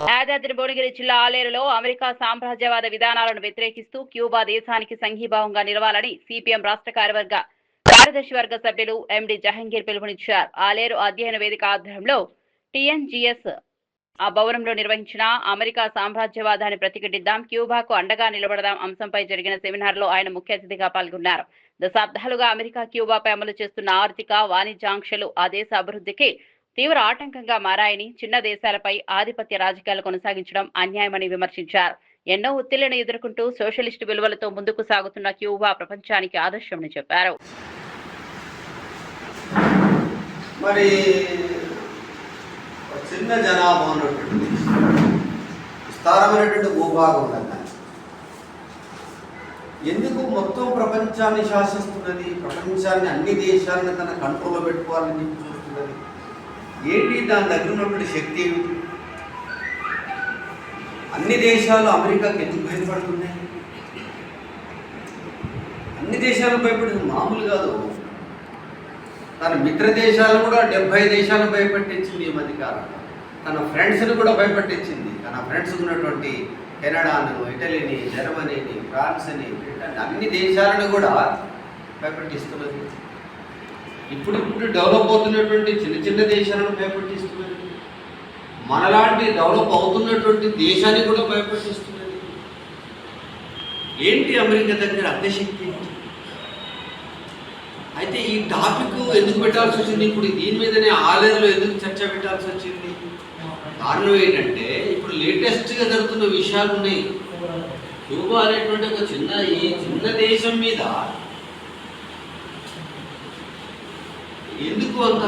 యాదాద్రి భువనగిరి జిల్లా ఆలేరులో అమెరికా సామ్రాజ్యవాద విధానాలను వ్యతిరేకిస్తూ క్యూబా దేశానికి సంఘీభావంగా నిలవాలని సిపిఎం రాష్ట్ర కార్యదర్శి వర్గ సభ్యులు ఎండి జహంగీర్ పిలుపునిచ్చారు. ఆలేరు అధ్యయన వేదిక ఆధ్వర్యంలో టిఎన్జిఎస్ భవనంలో నిర్వహించిన అమెరికా సామ్రాజ్యవాదాన్ని ప్రతిఘటిద్దాం, క్యూబాకు అండగా నిలబడదాం అంశంపై జరిగిన సెమినార్లో ఆయన ముఖ్య అతిథిగా పాల్గొన్నారు. దశాబ్దాలుగా అమెరికా క్యూబాపై అమలు చేస్తున్న ఆర్థిక వాణిజ్య ఆంక్షలు ఆ దేశ అభివృద్ధికి తీవ్ర ఆటంకంగా మారాయని, చిన్న దేశాలపై ఆధిపత్య రాజకీయాలు కొనసాగించడం అన్యాయమని విమర్శించారు. ఎన్నో ఒత్తిళ్లను ఎదుర్కొంటూ సోషలిస్టు విలువలతో ముందుకు సాగుతున్న క్యూబా ప్రపంచానికి ఆదర్శమని చెప్పారు. మరి చిన్న జనాభా ఉన్నటువంటి విస్తారమైనటువంటి భూభాగం ఉందన్న, ఎందుకు మొత్తం ప్రపంచాన్ని శాసిస్తున్నది? ప్రపంచాన్ని, అన్ని దేశాలను తన కంట్రోల్లో పెట్టుకోవాలని చెప్పి చూస్తున్నది ఏంటి? దాని దగ్గర ఉన్నటువంటి శక్తి ఏమిటి? అన్ని దేశాలు అమెరికాకి ఎందుకు భయపడుతున్నాయి? అన్ని దేశాలు భయపడుతుంది మామూలు కాదు. తన మిత్ర దేశాలు కూడా 70 దేశాలను భయపెట్టించింది ఈ మధ్యకాలంలో. తన ఫ్రెండ్స్ని కూడా భయపెట్టించింది. తన ఫ్రెండ్స్ ఉన్నటువంటి కెనడాను, ఇటలీని, జర్మనీని, ఫ్రాన్స్ని, బ్రిటన్, అన్ని దేశాలను కూడా భయపెట్టిస్తున్నది. ఇప్పుడు డెవలప్ అవుతున్నటువంటి చిన్న చిన్న దేశాలను భయపెట్టిస్తున్నది. మనలాంటి డెవలప్ అవుతున్నటువంటి దేశాన్ని కూడా భయపెట్టిస్తున్నది. ఏంటి అమెరికా దగ్గర అగ్రశక్తి? అయితే ఈ టాపిక్ ఎందుకు పెట్టాల్సి వచ్చింది? ఇప్పుడు దీని మీదనే ఆలేరులో ఎందుకు చర్చ పెట్టాల్సి వచ్చింది? కారణం ఏంటంటే, ఇప్పుడు లేటెస్ట్గా జరుగుతున్న విషయాలు ఉన్నాయి. క్యూబా అనేటువంటి ఒక చిన్న దేశం మీద ఎందుకు అంత